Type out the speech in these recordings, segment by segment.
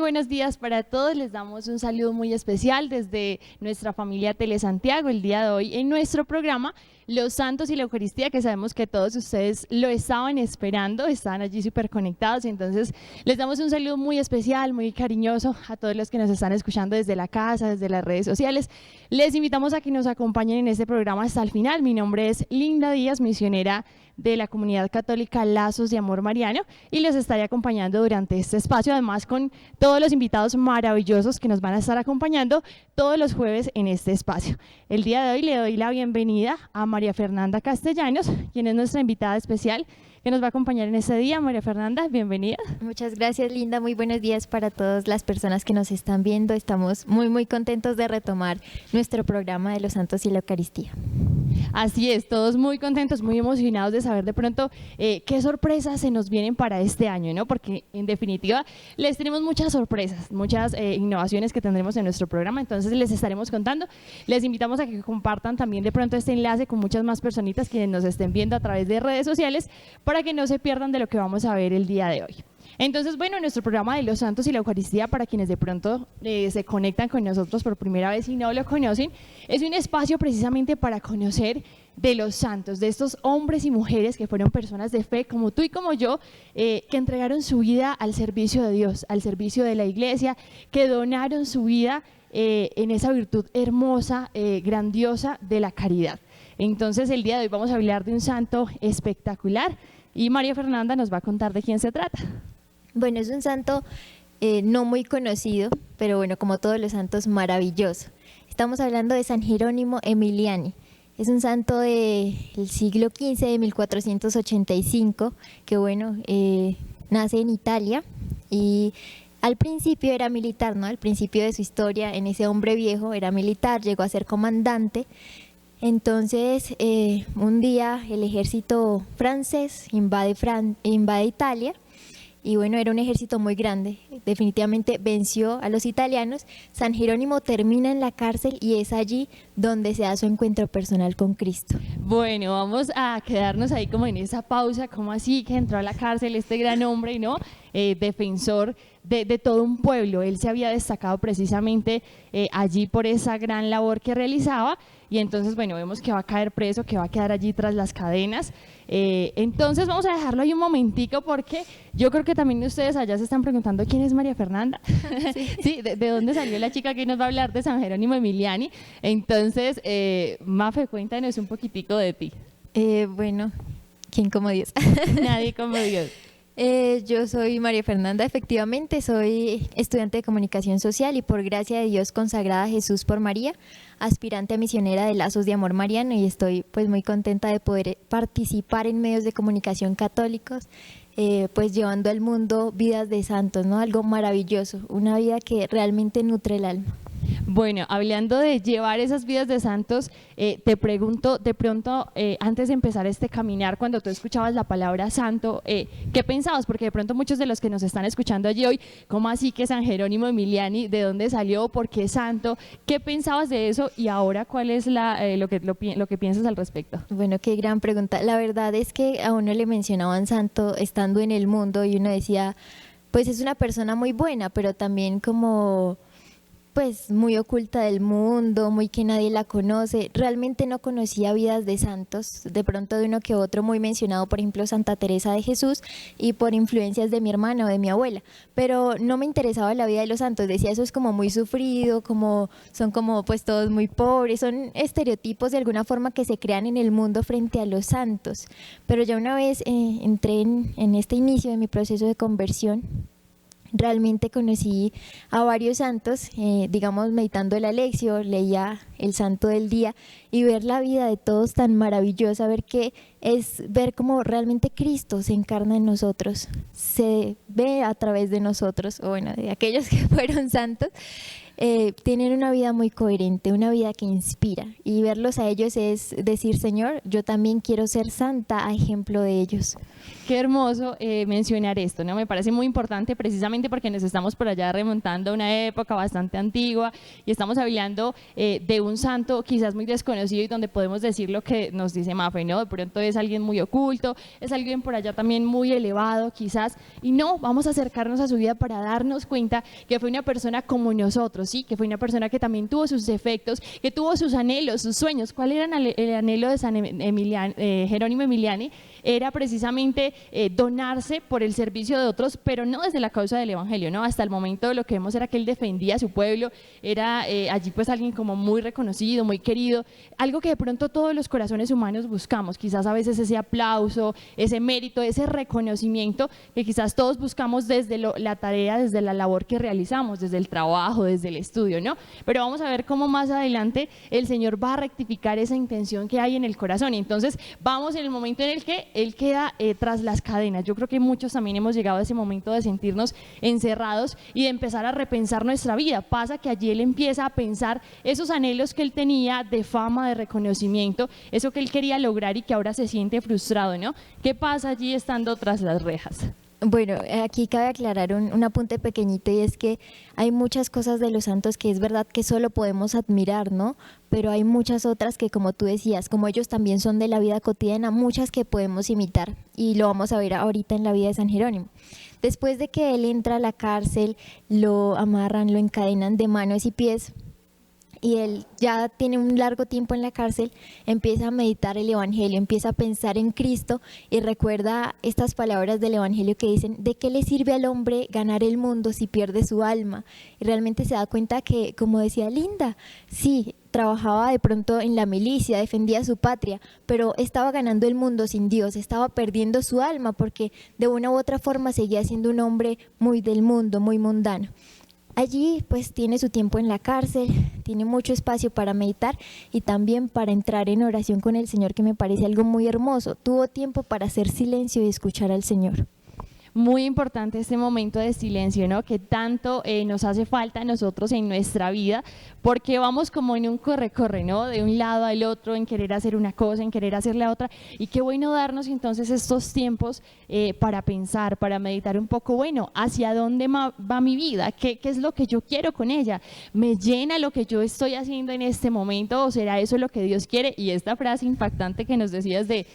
buenos días para todos. Les damos un saludo muy especial desde nuestra familia Telesantiago el día de hoy en nuestro programa Los Santos y la Eucaristía, que sabemos que todos ustedes lo estaban esperando, estaban allí súper conectados. Entonces les damos un saludo muy especial, muy cariñoso a todos los que nos están escuchando desde la casa, desde las redes sociales. Les invitamos a que nos acompañen en este programa hasta el final. Mi nombre es Linda Díaz, misionera de la Comunidad Católica Lazos de Amor Mariano, y les estaré acompañando durante este espacio, además con todos los invitados maravillosos que nos van a estar acompañando todos los jueves en este espacio. El día de hoy le doy la bienvenida a María Fernanda Castellanos, quien es nuestra invitada especial que nos va a acompañar en este día. María Fernanda, bienvenida. Muchas gracias, Linda. Muy buenos días para todas las personas que nos están viendo. Estamos muy contentos de retomar nuestro programa de los Santos y la Eucaristía. Así es, todos muy contentos, muy emocionados de saber de pronto qué sorpresas se nos vienen para este año, ¿no? Porque en definitiva les tenemos muchas sorpresas, muchas innovaciones que tendremos en nuestro programa, entonces les estaremos contando. Les invitamos a que compartan también de pronto este enlace con muchas más personitas que nos estén viendo a través de redes sociales para que no se pierdan de lo que vamos a ver el día de hoy. Entonces, bueno, nuestro programa de los Santos y la Eucaristía, para quienes de pronto se conectan con nosotros por primera vez y no lo conocen, es un espacio precisamente para conocer de los santos, de estos hombres y mujeres que fueron personas de fe como tú y como yo, que entregaron su vida al servicio de Dios, al servicio de la iglesia, que donaron su vida en esa virtud hermosa, grandiosa de la caridad. Entonces, el día de hoy vamos a hablar de un santo espectacular y María Fernanda nos va a contar de quién se trata. Bueno, es un santo no muy conocido, pero bueno, como todos los santos, maravilloso. Estamos hablando de San Jerónimo Emiliani. Es un santo del siglo XV, de 1485, que bueno, nace en Italia y al principio era militar, ¿no? Al principio de su historia, en ese hombre viejo, era militar, llegó a ser comandante. Entonces, un día el ejército francés invade Italia. Y bueno, era un ejército muy grande, definitivamente venció a los italianos. San Jerónimo termina en la cárcel y es allí donde se da su encuentro personal con Cristo. Bueno, vamos a quedarnos ahí como en esa pausa, como así que entró a la cárcel este gran hombre, ¿no? Defensor de todo un pueblo. Él se había destacado precisamente allí por esa gran labor que realizaba y entonces, bueno, vemos que va a caer preso, que va a quedar allí tras las cadenas. Entonces vamos a dejarlo ahí un momentico porque yo creo que también ustedes allá se están preguntando quién es María Fernanda. Sí, ¿de dónde salió la chica que nos va a hablar de San Jerónimo Emiliani? Entonces, Mafe, cuéntanos un poquitico de ti. Bueno, ¿quién como Dios? Nadie como Dios. Yo soy María Fernanda, efectivamente soy estudiante de comunicación social y por gracia de Dios consagrada a Jesús por María, aspirante a misionera de Lazos de Amor Mariano, y estoy pues muy contenta de poder participar en medios de comunicación católicos, pues llevando al mundo vidas de santos, ¿no? Algo maravilloso, una vida que realmente nutre el alma. Bueno, hablando de llevar esas vidas de santos, te pregunto, de pronto, antes de empezar este caminar, cuando tú escuchabas la palabra santo, ¿qué pensabas? Porque de pronto muchos de los que nos están escuchando allí hoy, ¿cómo así que San Jerónimo Emiliani? ¿De dónde salió? ¿Por qué santo? ¿Qué pensabas de eso? Y ahora, ¿cuál es lo que piensas al respecto? Bueno, qué gran pregunta. La verdad es que a uno le mencionaban santo estando en el mundo y uno decía, pues es una persona muy buena, pero también como pues muy oculta del mundo, muy que nadie la conoce. Realmente no conocía vidas de santos, de pronto de uno que otro muy mencionado, por ejemplo Santa Teresa de Jesús, y por influencias de mi hermana o de mi abuela, pero no me interesaba la vida de los santos. Decía, eso es como muy sufrido, son como pues todos muy pobres, son estereotipos de alguna forma que se crean en el mundo frente a los santos. Pero ya una vez entré en este inicio de mi proceso de conversión, realmente conocí a varios santos, digamos meditando la lección, leía el santo del día y ver la vida de todos tan maravillosa, ver cómo realmente Cristo se encarna en nosotros, se ve a través de nosotros, o bueno, de aquellos que fueron santos. tienen una vida muy coherente, una vida que inspira, y verlos a ellos es decir, Señor, yo también quiero ser santa a ejemplo de ellos. Qué hermoso mencionar esto, ¿no? Me parece muy importante precisamente porque nos estamos por allá remontando a una época bastante antigua y estamos hablando de un santo quizás muy desconocido y donde podemos decir lo que nos dice Mafe, ¿no? De pronto es alguien muy oculto, es alguien por allá también muy elevado quizás, y no, vamos a acercarnos a su vida para darnos cuenta que fue una persona como nosotros, ¿sí? Que fue una persona que también tuvo sus defectos, que tuvo sus anhelos, sus sueños. ¿Cuál era el anhelo de San Jerónimo Emiliani? Era precisamente donarse por el servicio de otros, pero no desde la causa del evangelio, ¿no? Hasta el momento lo que vemos era que él defendía a su pueblo, era allí pues alguien como muy reconocido, muy querido, algo que de pronto todos los corazones humanos buscamos, quizás a veces ese aplauso, ese mérito, ese reconocimiento que quizás todos buscamos desde la tarea, desde la labor que realizamos, desde el trabajo, desde el estudio, ¿no? Pero vamos a ver cómo más adelante el Señor va a rectificar esa intención que hay en el corazón, y entonces vamos en el momento en el que él queda tras las cadenas. Yo creo que muchos también hemos llegado a ese momento de sentirnos encerrados y de empezar a repensar nuestra vida. Pasa que allí él empieza a pensar esos anhelos que él tenía de fama, de reconocimiento, eso que él quería lograr y que ahora se siente frustrado, ¿no? ¿Qué pasa allí estando tras las rejas? Bueno, aquí cabe aclarar un apunte pequeñito, y es que hay muchas cosas de los santos que es verdad que solo podemos admirar, ¿no? Pero hay muchas otras que, como tú decías, como ellos también son de la vida cotidiana, muchas que podemos imitar, y lo vamos a ver ahorita en la vida de San Jerónimo. Después de que él entra a la cárcel, lo amarran, lo encadenan de manos y pies, y él ya tiene un largo tiempo en la cárcel, empieza a meditar el Evangelio, empieza a pensar en Cristo y recuerda estas palabras del Evangelio que dicen: ¿de qué le sirve al hombre ganar el mundo si pierde su alma? Y realmente se da cuenta que, como decía Linda, sí, trabajaba de pronto en la milicia, defendía su patria, pero estaba ganando el mundo sin Dios, estaba perdiendo su alma porque de una u otra forma seguía siendo un hombre muy del mundo, muy mundano. Allí pues tiene su tiempo en la cárcel, tiene mucho espacio para meditar y también para entrar en oración con el Señor, que me parece algo muy hermoso. Tuvo tiempo para hacer silencio y escuchar al Señor. Muy importante este momento de silencio, ¿no? Que tanto nos hace falta a nosotros en nuestra vida, porque vamos como en un corre-corre, ¿no? De un lado al otro, en querer hacer una cosa, en querer hacer la otra, y qué bueno darnos entonces estos tiempos para pensar, para meditar un poco, bueno, ¿hacia dónde va mi vida? ¿Qué es lo que yo quiero con ella? ¿Me llena lo que yo estoy haciendo en este momento o será eso lo que Dios quiere? Y esta frase impactante que nos decías ¿de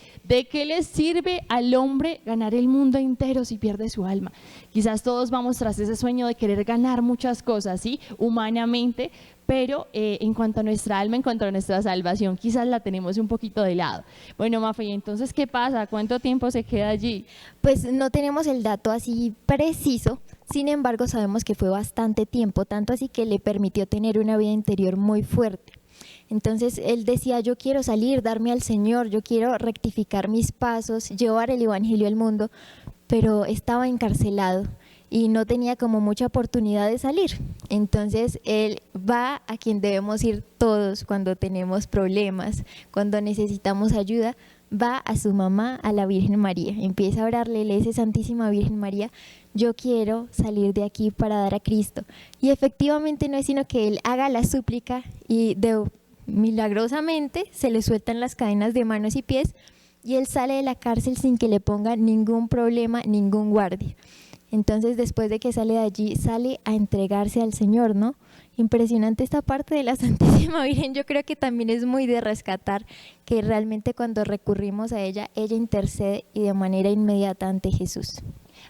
qué le sirve al hombre ganar el mundo entero si pierde su alma? Quizás todos vamos tras ese sueño de querer ganar muchas cosas, ¿sí? Humanamente, pero en cuanto a nuestra alma, en cuanto a nuestra salvación, quizás la tenemos un poquito de lado. Bueno, Mafe, ¿y entonces qué pasa? ¿Cuánto tiempo se queda allí? Pues no tenemos el dato así preciso, sin embargo sabemos que fue bastante tiempo, tanto así que le permitió tener una vida interior muy fuerte. Entonces él decía: yo quiero salir, darme al Señor, yo quiero rectificar mis pasos, llevar el Evangelio al mundo, pero estaba encarcelado y no tenía como mucha oportunidad de salir. Entonces él va a quien debemos ir todos cuando tenemos problemas, cuando necesitamos ayuda, va a su mamá, a la Virgen María, empieza a orarle, le dice: Santísima Virgen María, yo quiero salir de aquí para dar a Cristo. Y efectivamente no es sino que él haga la súplica y milagrosamente se le sueltan las cadenas de manos y pies y él sale de la cárcel sin que le pongan ningún problema, ningún guardia. Entonces después de que sale de allí, sale a entregarse al Señor, ¿no? Impresionante esta parte de la Santísima Virgen. Yo creo que también es muy de rescatar que realmente cuando recurrimos a ella, ella intercede y de manera inmediata ante Jesús.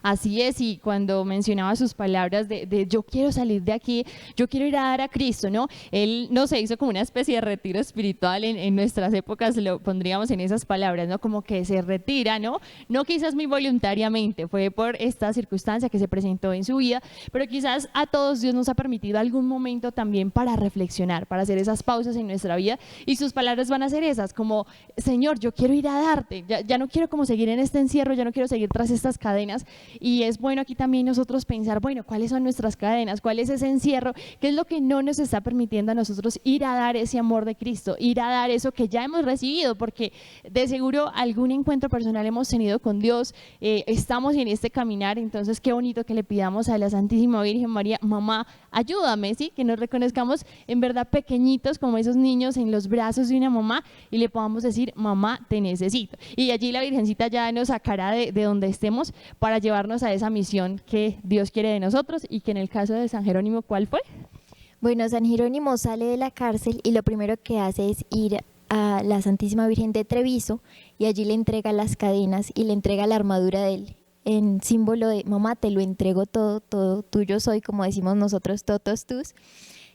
Así es, y cuando mencionaba sus palabras de yo quiero salir de aquí, yo quiero ir a dar a Cristo, ¿no? Él no se hizo como una especie de retiro espiritual en nuestras épocas, lo pondríamos en esas palabras, ¿no? Como que se retira, ¿no? No quizás muy voluntariamente, fue por esta circunstancia que se presentó en su vida, pero quizás a todos Dios nos ha permitido algún momento también para reflexionar, para hacer esas pausas en nuestra vida, y sus palabras van a ser esas, como: Señor, yo quiero ir a darte, ya no quiero como seguir en este encierro, ya no quiero seguir tras estas cadenas. Y es bueno aquí también nosotros pensar, bueno, ¿cuáles son nuestras cadenas? ¿Cuál es ese encierro? ¿Qué es lo que no nos está permitiendo a nosotros ir a dar ese amor de Cristo, ir a dar eso que ya hemos recibido? Porque de seguro algún encuentro personal hemos tenido con Dios, estamos en este caminar, entonces qué bonito que le pidamos a la Santísima Virgen María, mamá, ayúdame, ¿sí? Que nos reconozcamos en verdad pequeñitos como esos niños en los brazos de una mamá y le podamos decir, mamá, te necesito. Y allí la Virgencita ya nos sacará de donde estemos para llevarnos a esa misión que Dios quiere de nosotros, y que en el caso de San Jerónimo, ¿cuál fue? Bueno, San Jerónimo sale de la cárcel y lo primero que hace es ir a la Santísima Virgen de Treviso y allí le entrega las cadenas y le entrega la armadura de él, en símbolo de mamá, te lo entrego todo, todo tuyo soy, como decimos nosotros, todos tus.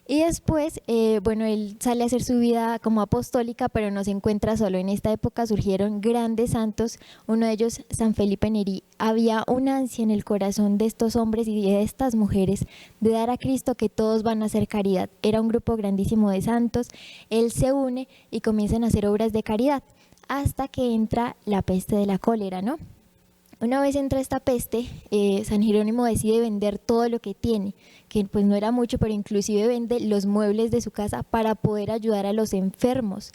Y después, bueno, él sale a hacer su vida como apostólica, pero no se encuentra solo. En esta época surgieron grandes santos, uno de ellos, San Felipe Neri. Había una ansia en el corazón de estos hombres y de estas mujeres de dar a Cristo, que todos van a hacer caridad. Era un grupo grandísimo de santos, él se une y comienzan a hacer obras de caridad, hasta que entra la peste de la cólera, ¿no? Una vez entra esta peste, San Jerónimo decide vender todo lo que tiene, que pues no era mucho, pero inclusive vende los muebles de su casa para poder ayudar a los enfermos.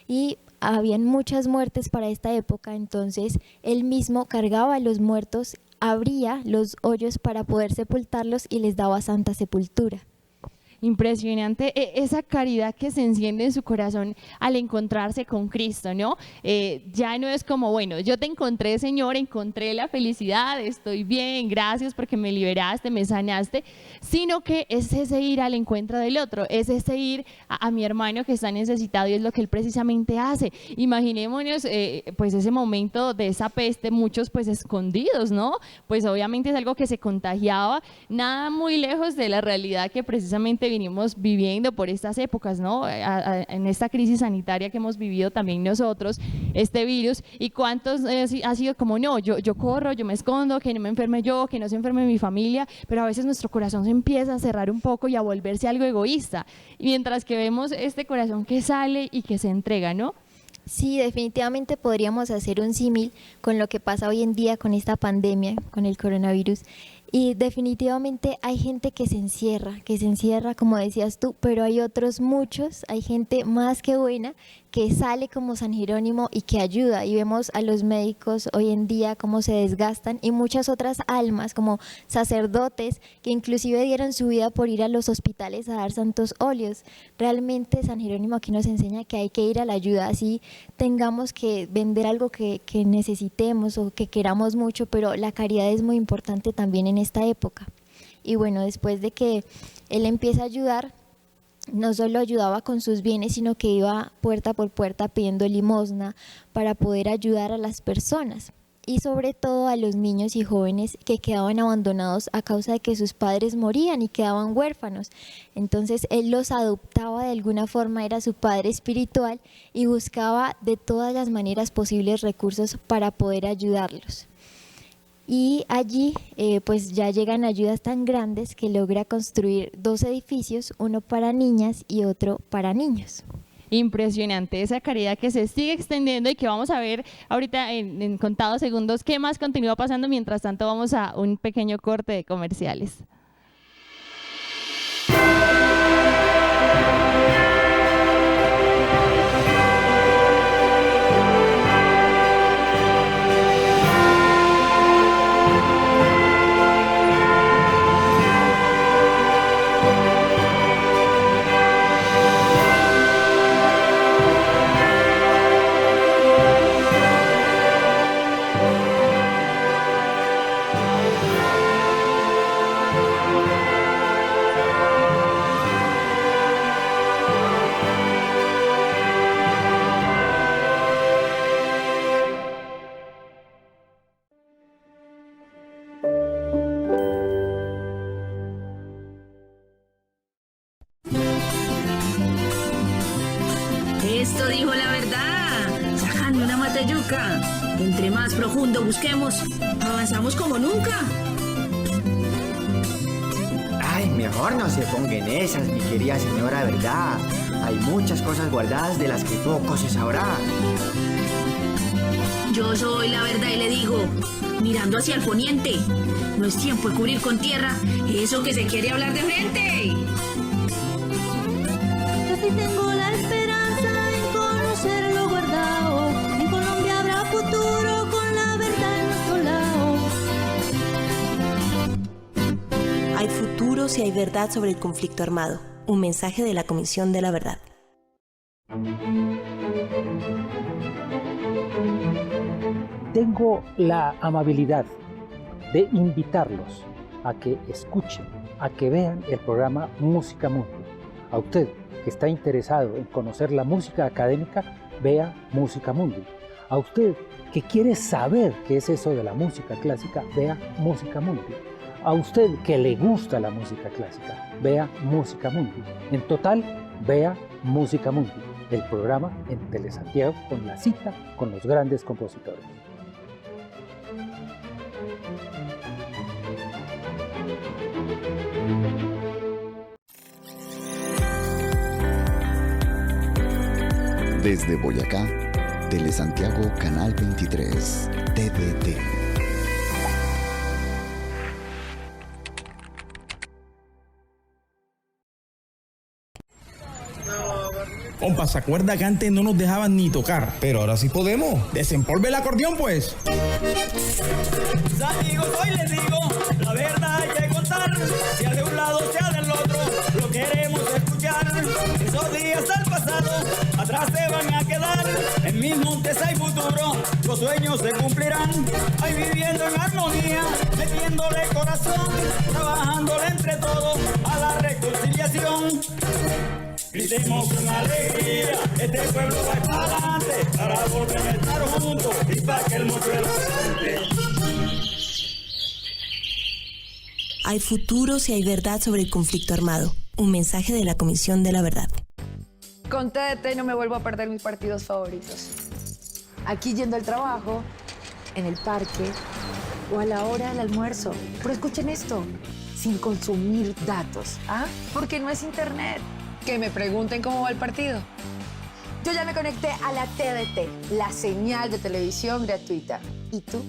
Y habían muchas muertes para esta época, entonces él mismo cargaba a los muertos, abría los hoyos para poder sepultarlos y les daba santa sepultura. Impresionante esa caridad que se enciende en su corazón al encontrarse con Cristo, ¿no? Ya no es como, bueno, yo te encontré, Señor, encontré la felicidad, estoy bien, gracias porque me liberaste, me sanaste, sino que es ese ir al encuentro del otro, es ese ir a mi hermano que está necesitado, y es lo que él precisamente hace. Imaginémonos pues ese momento de esa peste, muchos pues escondidos, ¿no? Pues obviamente es algo que se contagiaba, nada muy lejos de la realidad que precisamente venimos viviendo por estas épocas, ¿no? En esta crisis sanitaria que hemos vivido también nosotros, este virus, y cuántos ha sido como, no, yo corro, yo me escondo, que no me enferme yo, que no se enferme mi familia, pero a veces nuestro corazón se empieza a cerrar un poco y a volverse algo egoísta, mientras que vemos este corazón que sale y que se entrega, ¿no? Sí, definitivamente podríamos hacer un símil con lo que pasa hoy en día con esta pandemia, con el coronavirus. Y definitivamente hay gente que se encierra, como decías tú, pero hay otros muchos, hay gente más que buena que sale como San Jerónimo y que ayuda. Y vemos a los médicos hoy en día cómo se desgastan, y muchas otras almas como sacerdotes que inclusive dieron su vida por ir a los hospitales a dar santos óleos. Realmente San Jerónimo aquí nos enseña que hay que ir a la ayuda, así tengamos que vender algo que necesitemos o que queramos mucho, pero la caridad es muy importante también en esta época. Y bueno, después de que él empieza a ayudar, no solo ayudaba con sus bienes, sino que iba puerta por puerta pidiendo limosna para poder ayudar a las personas, y sobre todo a los niños y jóvenes que quedaban abandonados a causa de que sus padres morían y quedaban huérfanos. Entonces él los adoptaba de alguna forma, era su padre espiritual, y buscaba de todas las maneras posibles recursos para poder ayudarlos. Y allí pues ya llegan ayudas tan grandes que logra construir 2 edificios, uno para niñas y otro para niños. Impresionante esa caridad que se sigue extendiendo y que vamos a ver ahorita en contados segundos qué más continúa pasando. Mientras tanto vamos a un pequeño corte de comerciales. Esto dijo la verdad, sacando una matayuca. Entre más profundo busquemos, avanzamos como nunca. Ay, mejor no se pongan esas, mi querida señora, ¿verdad? Hay muchas cosas guardadas de las que poco se sabrá. Yo soy la verdad y le digo, mirando hacia el poniente. No es tiempo de cubrir con tierra eso que se quiere hablar de frente. Yo sí tengo la esperanza en conocer lo guardado. En Colombia habrá futuro con la verdad en nuestro lado. Hay futuro si hay verdad sobre el conflicto armado. Un mensaje de la Comisión de la Verdad. Tengo la amabilidad de invitarlos a que escuchen, a que vean el programa Música Mundi. A usted que está interesado en conocer la música académica, vea Música Mundi. A usted que quiere saber qué es eso de la música clásica, vea Música Mundi. A usted que le gusta la música clásica, vea Música Mundi. En total, vea Música Mundi, el programa en Telesantiago con la cita con los grandes compositores. Desde Boyacá, Telesantiago Canal 23, TDT. Compa, ¿se acuerda que antes no nos dejaban ni tocar? Pero ahora sí podemos. Desempolve el acordeón, pues. Amigos, hoy les digo, la verdad hay que contar. Sea de un lado, sea del otro, lo queremos escuchar. Esos días al pasado, atrás se van a quedar. En mis montes hay futuro, los sueños se cumplirán. Ahí viviendo en armonía, metiéndole corazón, trabajándole entre todos a la reconciliación. Gritemos con alegría, este pueblo va para adelante, para volver a estar juntos y para que el mochuelo cante. Hay futuro si hay verdad sobre el conflicto armado. Un mensaje de la Comisión de la Verdad. Con TDT no me vuelvo a perder mis partidos favoritos. Aquí yendo al trabajo, en el parque o a la hora del almuerzo. Pero escuchen esto, sin consumir datos, ¿ah? Porque no es internet. Que me pregunten cómo va el partido. Yo ya me conecté a la TDT, la señal de televisión gratuita. ¿Y tú?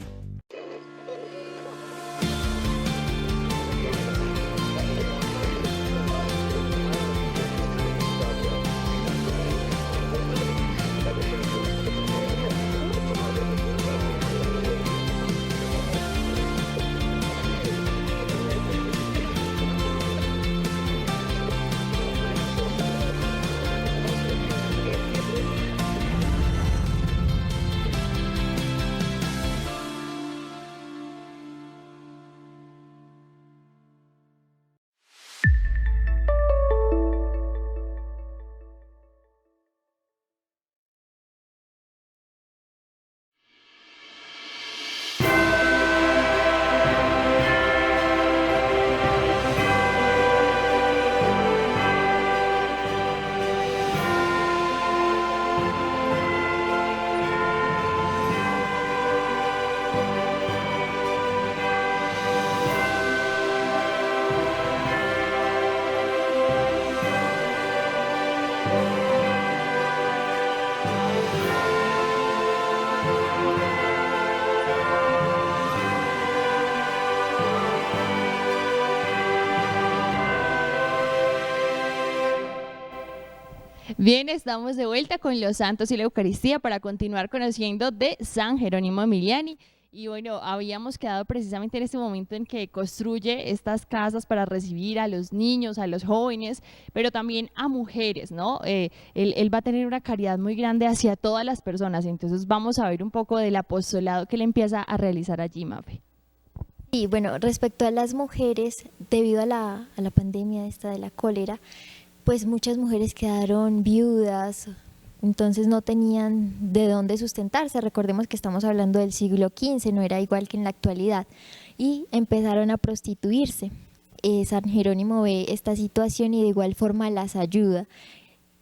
Bien, estamos de vuelta con los santos y la Eucaristía para continuar conociendo de San Jerónimo Emiliani. Y bueno, habíamos quedado precisamente en este momento en que construye estas casas para recibir a los niños, a los jóvenes, pero también a mujeres, ¿no? Él va a tener una caridad muy grande hacia todas las personas. Entonces vamos a ver un poco del apostolado que él empieza a realizar allí, Mafe. Y bueno, respecto a las mujeres, debido a la pandemia esta de la cólera, pues muchas mujeres quedaron viudas, entonces no tenían de dónde sustentarse. Recordemos que estamos hablando del siglo XV, no era igual que en la actualidad, y empezaron a prostituirse. San Jerónimo ve esta situación y de igual forma las ayuda.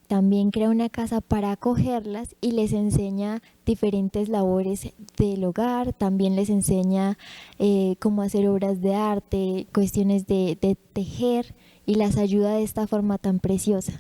También crea una casa para acogerlas y les enseña diferentes labores del hogar, también les enseña cómo hacer obras de arte, cuestiones de tejer, y las ayuda de esta forma tan preciosa.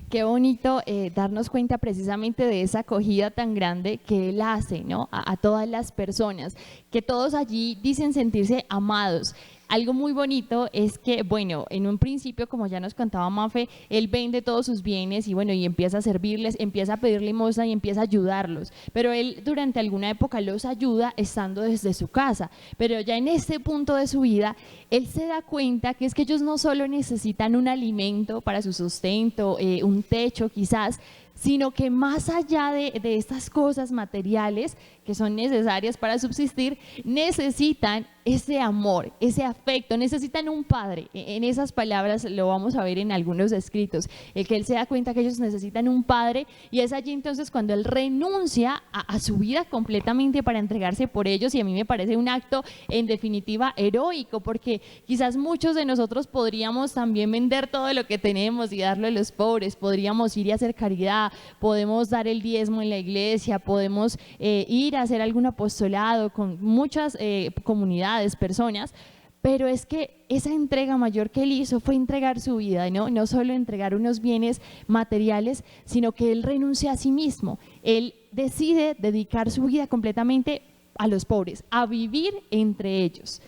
Qué bonito darnos cuenta precisamente de esa acogida tan grande que Él hace, ¿no? A todas las personas, que todos allí dicen sentirse amados. Algo muy bonito es que, bueno, en un principio, como ya nos contaba Mafe, Él vende todos sus bienes y bueno, y empieza a servirles, empieza a pedir limosna y empieza a ayudarlos. Pero Él durante alguna época los ayuda estando desde su casa. Pero ya en este punto de su vida, Él se da cuenta que es que ellos no solo necesitan un alimento para su sustento, un techo quizás, sino que más allá de estas cosas materiales que son necesarias para subsistir, necesitan ese amor, ese afecto, necesitan un padre. En esas palabras lo vamos a ver en algunos escritos, el que Él se da cuenta que ellos necesitan un padre, y es allí entonces cuando Él renuncia a su vida completamente para entregarse por ellos, y a mí me parece un acto en definitiva heroico, porque quizás muchos de nosotros podríamos también vender todo lo que tenemos y darlo a los pobres, podríamos ir y hacer caridad, podemos dar el diezmo en la iglesia, podemos ir a hacer algún apostolado con muchas comunidades, personas, pero es que esa entrega mayor que Él hizo fue entregar su vida, no solo entregar unos bienes materiales, sino que Él renuncia a sí mismo. Él decide dedicar su vida completamente a los pobres, a vivir entre ellos.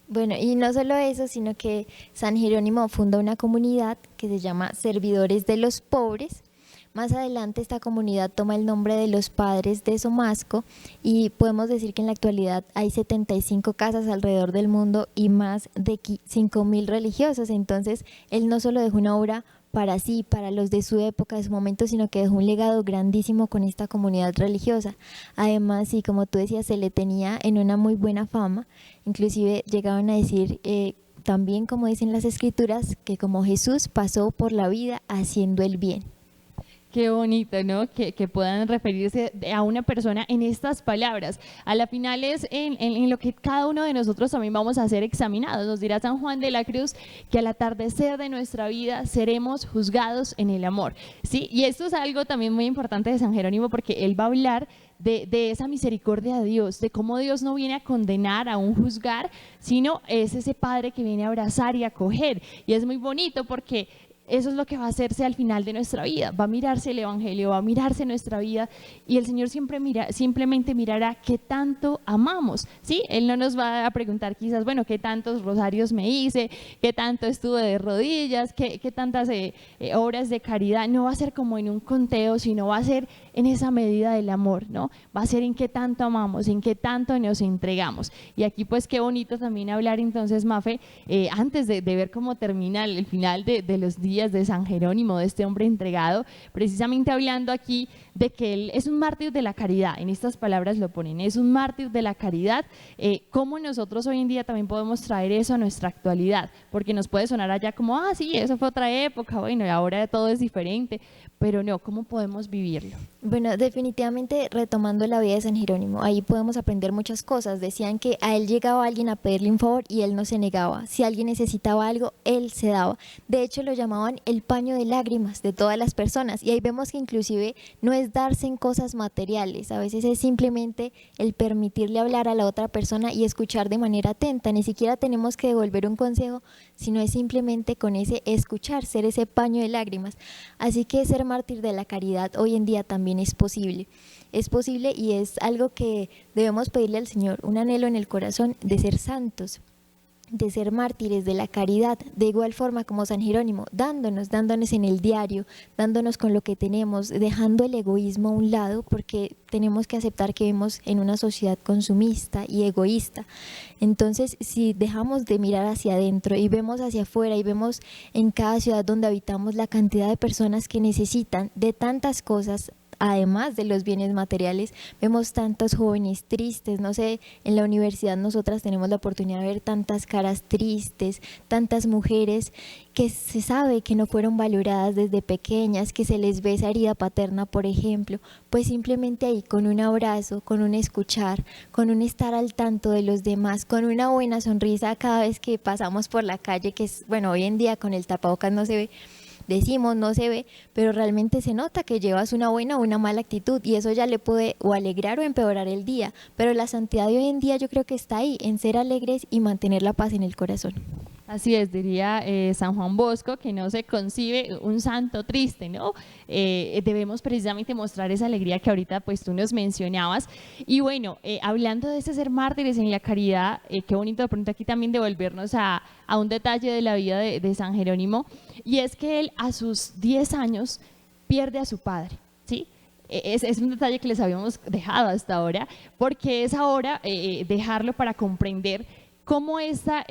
Bueno, y no solo eso, sino que San Jerónimo funda una comunidad que se llama Servidores de los Pobres. Más adelante esta comunidad toma el nombre de los Padres de Somasco, y podemos decir que en la actualidad hay 75 casas alrededor del mundo y más de 5.000 religiosos. Entonces Él no solo dejó una obra para sí, para los de su época, de su momento, sino que dejó un legado grandísimo con esta comunidad religiosa. Además, y como tú decías, se le tenía en una muy buena fama, inclusive llegaban a decir también, como dicen las escrituras, que como Jesús pasó por la vida haciendo el bien. Qué bonito, ¿no? Que puedan referirse a una persona en estas palabras. A la final es en lo que cada uno de nosotros también vamos a ser examinados. Nos dirá San Juan de la Cruz que al atardecer de nuestra vida seremos juzgados en el amor, ¿sí? Y esto es algo también muy importante de San Jerónimo, porque él va a hablar de esa misericordia de Dios, de cómo Dios no viene a condenar, a un juzgar, sino es ese Padre que viene a abrazar y a acoger. Y es muy bonito porque eso es lo que va a hacerse al final de nuestra vida, va a mirarse el Evangelio, va a mirarse nuestra vida, y el Señor simplemente mirará qué tanto amamos, ¿sí? Él no nos va a preguntar quizás, bueno, qué tantos rosarios me hice, qué tanto estuve de rodillas, qué tantas obras de caridad. No va a ser como en un conteo, sino va a ser en esa medida del amor, ¿no? Va a ser en qué tanto amamos, en qué tanto nos entregamos. Y aquí pues qué bonito también hablar entonces, Mafe, antes de ver cómo termina el final de los días de San Jerónimo, de este hombre entregado, precisamente hablando aquí de que él es un mártir de la caridad. En estas palabras lo ponen, es un mártir de la caridad. Cómo nosotros hoy en día también podemos traer eso a nuestra actualidad, porque nos puede sonar allá como, sí, eso fue otra época, bueno, y ahora todo es diferente, pero no, ¿cómo podemos vivirlo? Bueno, definitivamente retomando la vida de San Jerónimo, ahí podemos aprender muchas cosas. Decían que a él llegaba alguien a pedirle un favor y él no se negaba. Si alguien necesitaba algo, él se daba. De hecho, lo llamaban el paño de lágrimas de todas las personas, y ahí vemos que inclusive no es darse en cosas materiales, a veces es simplemente el permitirle hablar a la otra persona y escuchar de manera atenta. Ni siquiera tenemos que devolver un consejo, sino es simplemente con ese escuchar, ser ese paño de lágrimas. Así que ser mártir de la caridad hoy en día también es posible, y es algo que debemos pedirle al Señor, un anhelo en el corazón de ser santos, de ser mártires de la caridad, de igual forma como San Jerónimo, dándonos en el diario, dándonos con lo que tenemos, dejando el egoísmo a un lado, porque tenemos que aceptar que vivimos en una sociedad consumista y egoísta. Entonces, si dejamos de mirar hacia adentro y vemos hacia afuera y vemos en cada ciudad donde habitamos la cantidad de personas que necesitan de tantas cosas, además de los bienes materiales, vemos tantos jóvenes tristes, no sé, en la universidad nosotras tenemos la oportunidad de ver tantas caras tristes, tantas mujeres que se sabe que no fueron valoradas desde pequeñas, que se les ve esa herida paterna, por ejemplo. Pues simplemente ahí, con un abrazo, con un escuchar, con un estar al tanto de los demás, con una buena sonrisa cada vez que pasamos por la calle, que es, bueno, hoy en día con el tapabocas no se ve, decimos no se ve, pero realmente se nota que llevas una buena o una mala actitud, y eso ya le puede o alegrar o empeorar el día. Pero la santidad de hoy en día yo creo que está ahí, en ser alegres y mantener la paz en el corazón. Así es, diría San Juan Bosco, que no se concibe un santo triste, ¿no? Debemos precisamente mostrar esa alegría que ahorita pues tú nos mencionabas. Y bueno, hablando de ese ser mártires en la caridad, qué bonito de pronto aquí también devolvernos a un detalle de la vida de San Jerónimo, y es que él a sus 10 años pierde a su padre, ¿sí? Es un detalle que les habíamos dejado hasta ahora, porque es ahora dejarlo para comprender cómo esta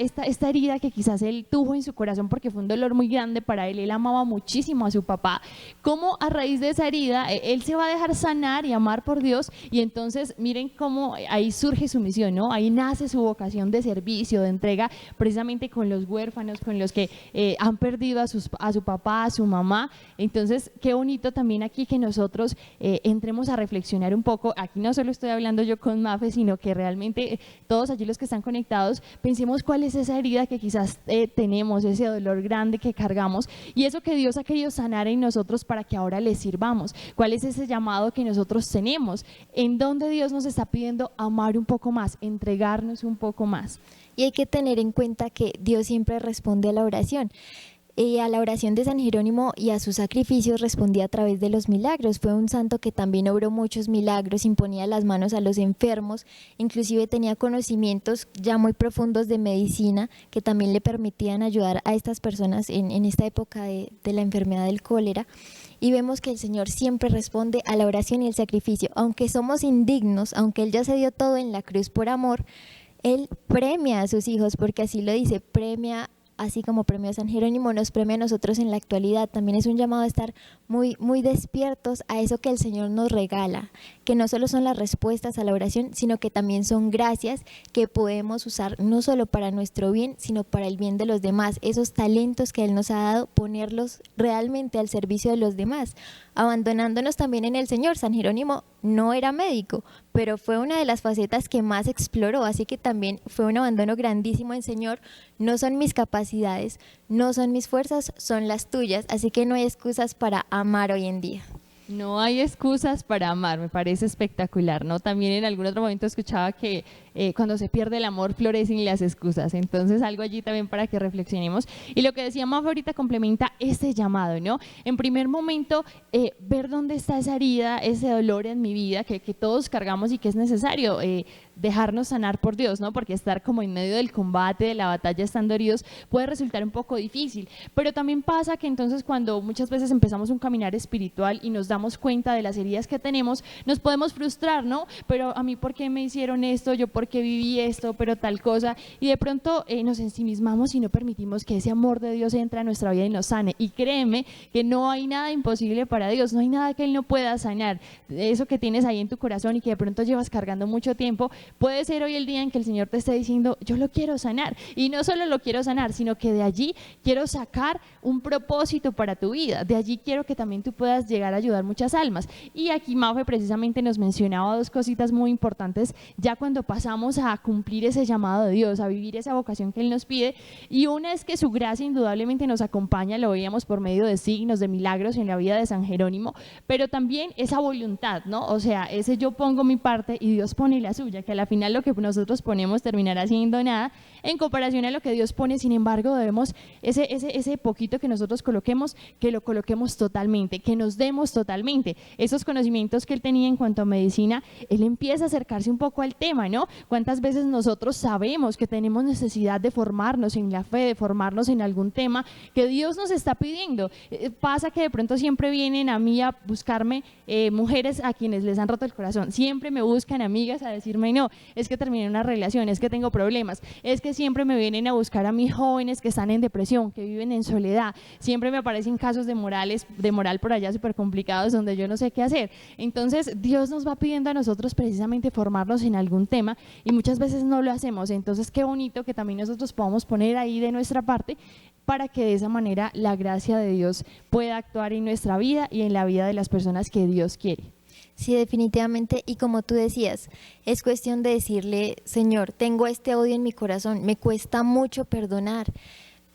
herida que quizás él tuvo en su corazón, porque fue un dolor muy grande para él amaba muchísimo a su papá, cómo a raíz de esa herida él se va a dejar sanar y amar por Dios, y entonces miren cómo ahí surge su misión, ¿no? Ahí nace su vocación de servicio, de entrega, precisamente con los huérfanos, con los que han perdido a su papá, a su mamá. Entonces, qué bonito también aquí que nosotros entremos a reflexionar un poco. Aquí no solo estoy hablando yo con Mafe, sino que realmente todos allí los que están conectados, pensemos cuál es esa herida que quizás tenemos, ese dolor grande que cargamos, y eso que Dios ha querido sanar en nosotros para que ahora le sirvamos. ¿Cuál es ese llamado que nosotros tenemos? ¿En dónde Dios nos está pidiendo amar un poco más, entregarnos un poco más? Y hay que tener en cuenta que Dios siempre responde a la oración. A la oración de San Jerónimo y a sus sacrificios respondía a través de los milagros. Fue un santo que también obró muchos milagros, imponía las manos a los enfermos, inclusive tenía conocimientos ya muy profundos de medicina que también le permitían ayudar a estas personas en esta época de la enfermedad del cólera. Y vemos que el Señor siempre responde a la oración y el sacrificio. Aunque somos indignos, aunque Él ya se dio todo en la cruz por amor, Él premia a sus hijos, porque así lo dice, premia. Así como premió a San Jerónimo, nos premia a nosotros en la actualidad. También es un llamado a estar muy, muy despiertos a eso que el Señor nos regala, que no solo son las respuestas a la oración, sino que también son gracias que podemos usar no solo para nuestro bien, sino para el bien de los demás. Esos talentos que Él nos ha dado, ponerlos realmente al servicio de los demás, abandonándonos también en el Señor. San Jerónimo no era médico, pero fue una de las facetas que más exploró, así que también fue un abandono grandísimo en Señor. No son mis capacidades, no son mis fuerzas, son las tuyas, así que no hay excusas para amar hoy en día. No hay excusas para amar, me parece espectacular, ¿no? También en algún otro momento escuchaba que cuando se pierde el amor florecen las excusas, entonces algo allí también para que reflexionemos. Y lo que decía Mafe ahorita complementa este llamado, ¿no? En primer momento, ver dónde está esa herida, ese dolor en mi vida que todos cargamos y que es necesario dejarnos sanar por Dios, ¿no? Porque estar como en medio del combate, de la batalla, estando heridos, puede resultar un poco difícil, pero también pasa que entonces cuando muchas veces empezamos un caminar espiritual y nos damos cuenta de las heridas que tenemos, nos podemos frustrar, ¿no? Pero a mí, ¿por qué me hicieron esto? Yo, ¿por qué viví esto? Pero tal cosa, y de pronto nos ensimismamos y no permitimos que ese amor de Dios entre a nuestra vida y nos sane. Y créeme que no hay nada imposible para Dios, no hay nada que Él no pueda sanar. Eso que tienes ahí en tu corazón y que de pronto llevas cargando mucho tiempo, puede ser hoy el día en que el Señor te esté diciendo, yo lo quiero sanar, y no solo lo quiero sanar, sino que de allí quiero sacar un propósito para tu vida, de allí quiero que también tú puedas llegar a ayudar muchas almas. Y aquí Mafe precisamente nos mencionaba dos cositas muy importantes, ya cuando pasamos a cumplir ese llamado de Dios, a vivir esa vocación que Él nos pide, y una es que su gracia indudablemente nos acompaña, lo veíamos por medio de signos, de milagros en la vida de San Jerónimo, pero también esa voluntad, ¿no? O sea, ese yo pongo mi parte y Dios pone la suya, que a la final lo que nosotros ponemos terminará siendo nada en comparación a lo que Dios pone. Sin embargo, debemos ese poquito que nosotros coloquemos, que lo coloquemos totalmente, que nos demos totalmente. Esos conocimientos que él tenía en cuanto a medicina, él empieza a acercarse un poco al tema, ¿no? ¿Cuántas veces nosotros sabemos que tenemos necesidad de formarnos en la fe, de formarnos en algún tema que Dios nos está pidiendo? Pasa que de pronto siempre vienen a mí a buscarme mujeres a quienes les han roto el corazón, siempre me buscan amigas a decirme, no, es que terminé una relación, es que tengo problemas, es que siempre me vienen a buscar a mis jóvenes que están en depresión, que viven en soledad, siempre me aparecen casos de moral por allá súper complicados donde yo no sé qué hacer. Entonces Dios nos va pidiendo a nosotros precisamente formarnos en algún tema y muchas veces no lo hacemos. Entonces qué bonito que también nosotros podamos poner ahí de nuestra parte para que de esa manera la gracia de Dios pueda actuar en nuestra vida y en la vida de las personas que Dios quiere. Sí, definitivamente, y como tú decías, es cuestión de decirle, Señor, tengo este odio en mi corazón, me cuesta mucho perdonar,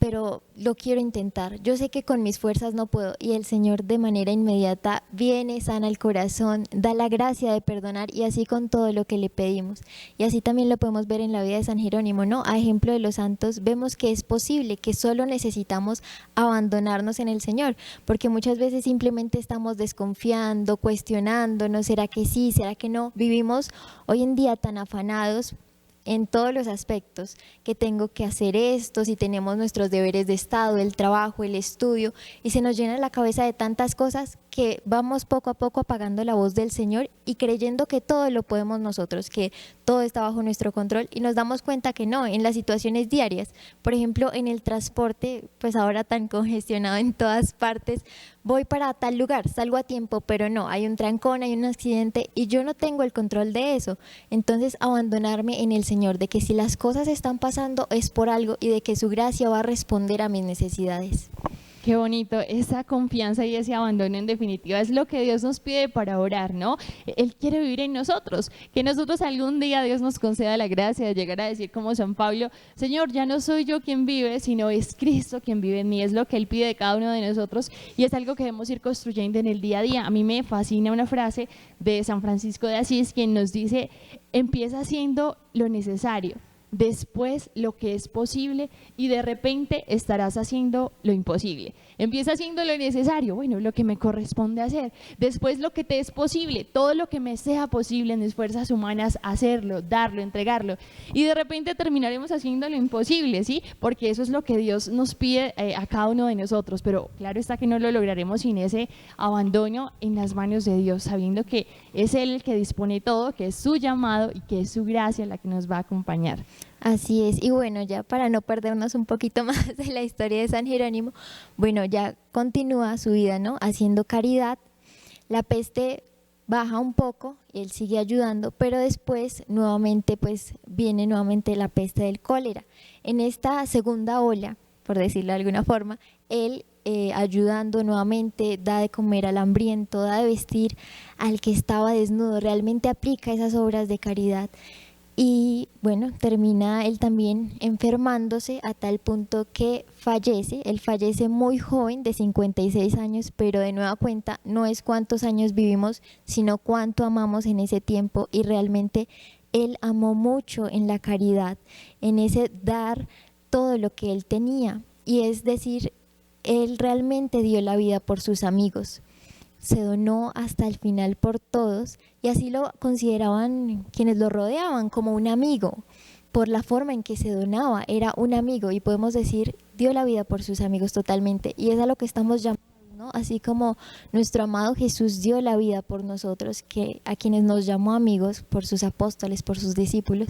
pero lo quiero intentar. Yo sé que con mis fuerzas no puedo, y el Señor de manera inmediata viene, sana el corazón, da la gracia de perdonar, y así con todo lo que le pedimos. Y así también lo podemos ver en la vida de San Jerónimo, ¿no? A ejemplo de los santos, vemos que es posible, que solo necesitamos abandonarnos en el Señor, porque muchas veces simplemente estamos desconfiando, cuestionándonos, ¿será que sí, será que no? Vivimos hoy en día tan afanados en todos los aspectos, que tengo que hacer esto, si tenemos nuestros deberes de Estado, el trabajo, el estudio, y se nos llena la cabeza de tantas cosas que vamos poco a poco apagando la voz del Señor y creyendo que todo lo podemos nosotros, que todo está bajo nuestro control, y nos damos cuenta que no, en las situaciones diarias. Por ejemplo, en el transporte, pues ahora tan congestionado en todas partes, voy para tal lugar, salgo a tiempo, pero no, hay un trancón, hay un accidente y yo no tengo el control de eso. Entonces, abandonarme en el Señor, de que si las cosas están pasando es por algo y de que su gracia va a responder a mis necesidades. Qué bonito, esa confianza y ese abandono en definitiva es lo que Dios nos pide para orar, ¿no? Él quiere vivir en nosotros, que nosotros algún día Dios nos conceda la gracia de llegar a decir como San Pablo, Señor, ya no soy yo quien vive, sino es Cristo quien vive en mí, es lo que Él pide de cada uno de nosotros y es algo que debemos ir construyendo en el día a día. A mí me fascina una frase de San Francisco de Asís, quien nos dice, empieza haciendo lo necesario, después lo que es posible y de repente estarás haciendo lo imposible. Empieza haciendo lo necesario, bueno, lo que me corresponde hacer. Después lo que te es posible, todo lo que me sea posible en mis fuerzas humanas, hacerlo, darlo, entregarlo. Y de repente terminaremos haciendo lo imposible, ¿sí? Porque eso es lo que Dios nos pide a cada uno de nosotros. Pero claro está que no lo lograremos sin ese abandono en las manos de Dios, sabiendo que es Él el que dispone todo, que es su llamado y que es su gracia la que nos va a acompañar. Así es, y bueno, ya para no perdernos un poquito más de la historia de San Jerónimo, bueno, ya continúa su vida, ¿no? Haciendo caridad, la peste baja un poco, él sigue ayudando, pero después nuevamente pues viene nuevamente la peste del cólera. En esta segunda ola, por decirlo de alguna forma, él ayudando nuevamente, da de comer al hambriento, da de vestir al que estaba desnudo, realmente aplica esas obras de caridad. Y bueno, termina él también enfermándose a tal punto que fallece. Él fallece muy joven, de 56 años, pero de nueva cuenta no es cuántos años vivimos, sino cuánto amamos en ese tiempo, y realmente él amó mucho en la caridad, en ese dar todo lo que él tenía, y es decir, él realmente dio la vida por sus amigos. Se donó hasta el final por todos, y así lo consideraban quienes lo rodeaban como un amigo, por la forma en que se donaba, era un amigo, y podemos decir, dio la vida por sus amigos totalmente, y es a lo que estamos llamados, ¿no? Así como nuestro amado Jesús dio la vida por nosotros, que a quienes nos llamó amigos, por sus apóstoles, por sus discípulos,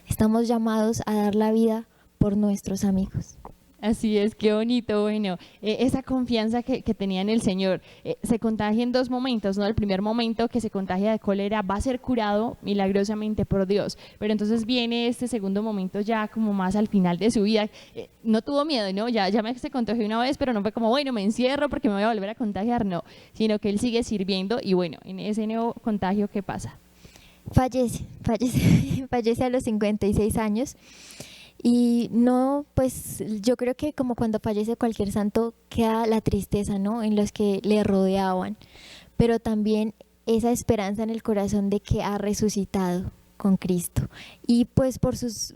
estamos llamados a dar la vida por nuestros amigos. Así es, qué bonito. Bueno, esa confianza que tenía en el Señor se contagia en dos momentos, ¿no? El primer momento que se contagia de cólera va a ser curado milagrosamente por Dios, pero entonces viene este segundo momento ya como más al final de su vida. No tuvo miedo, ¿no? Ya se contagió una vez, pero no fue como, bueno, me encierro porque me voy a volver a contagiar, no, sino que él sigue sirviendo y bueno, en ese nuevo contagio, ¿qué pasa? Fallece a los 56 años. Y no, pues yo creo que como cuando fallece cualquier santo queda la tristeza, ¿no? En los que le rodeaban, pero también esa esperanza en el corazón de que ha resucitado con Cristo, y pues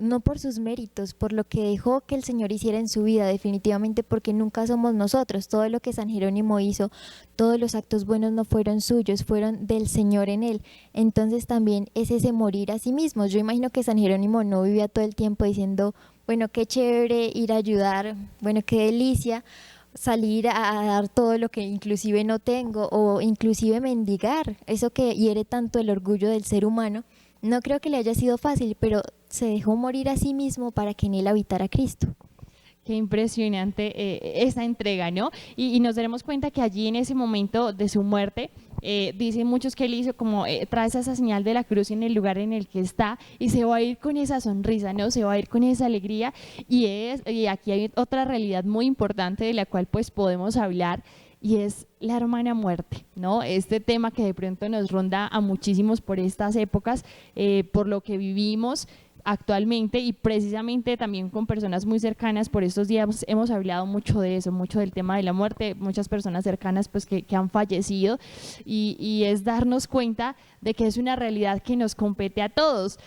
no por sus méritos, por lo que dejó que el Señor hiciera en su vida, definitivamente, porque nunca somos nosotros. Todo lo que San Jerónimo hizo, todos los actos buenos no fueron suyos, fueron del Señor en él. Entonces también es ese morir a sí mismo. Yo imagino que San Jerónimo no vivía todo el tiempo diciendo, bueno, qué chévere ir a ayudar, bueno, qué delicia salir a dar todo lo que inclusive no tengo, o inclusive mendigar, eso que hiere tanto el orgullo del ser humano. No creo que le haya sido fácil, pero se dejó morir a sí mismo para que en él habitara Cristo. Qué impresionante esa entrega, ¿no? Y nos daremos cuenta que allí en ese momento de su muerte, dicen muchos que él hizo como trae esa señal de la cruz en el lugar en el que está, y se va a ir con esa sonrisa, ¿no? Se va a ir con esa alegría, y aquí hay otra realidad muy importante de la cual pues podemos hablar, y es la hermana muerte, ¿no? Este tema que de pronto nos ronda a muchísimos por estas épocas, por lo que vivimos. actualmente, y precisamente también con personas muy cercanas por estos días hemos hablado mucho de eso, mucho del tema de la muerte, muchas personas cercanas pues que han fallecido, y es darnos cuenta de que es una realidad que nos compete a todos,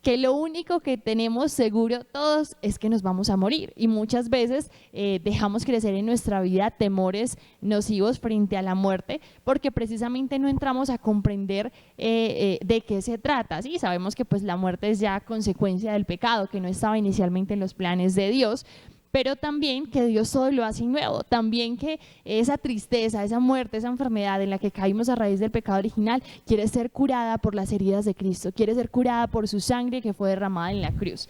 que lo único que tenemos seguro todos es que nos vamos a morir, y muchas veces dejamos crecer en nuestra vida temores nocivos frente a la muerte porque precisamente no entramos a comprender de qué se trata. Sí, sabemos que pues la muerte es ya consecuencia del pecado, que no estaba inicialmente en los planes de Dios, pero también que Dios todo lo hace nuevo, también que esa tristeza, esa muerte, esa enfermedad en la que caímos a raíz del pecado original quiere ser curada por las heridas de Cristo, quiere ser curada por su sangre que fue derramada en la cruz.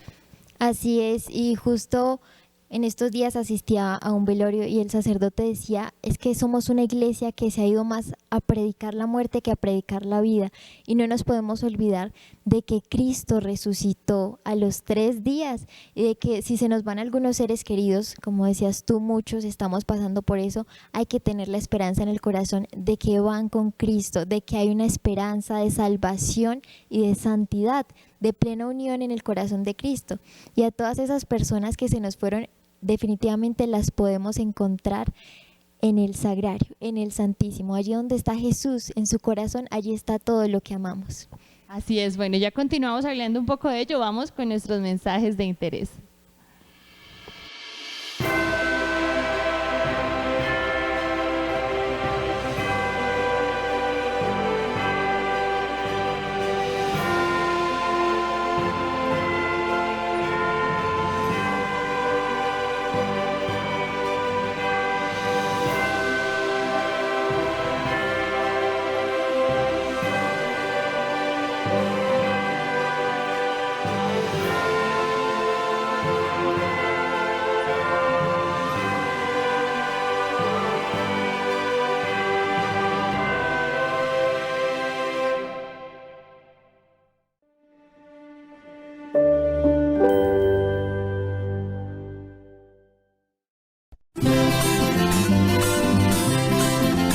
Así es, y justo en estos días asistía a un velorio y el sacerdote decía, es que somos una iglesia que se ha ido más a predicar la muerte que a predicar la vida, y no nos podemos olvidar de que Cristo resucitó a los 3 días, y de que si se nos van algunos seres queridos, como decías tú, muchos estamos pasando por eso, hay que tener la esperanza en el corazón de que van con Cristo, de que hay una esperanza de salvación y de santidad, de plena unión en el corazón de Cristo. Y a todas esas personas que se nos fueron, definitivamente las podemos encontrar en el sagrario, en el Santísimo, allí donde está Jesús, en su corazón, allí está todo lo que amamos. Así es, bueno, ya continuamos hablando un poco de ello, vamos con nuestros mensajes de interés.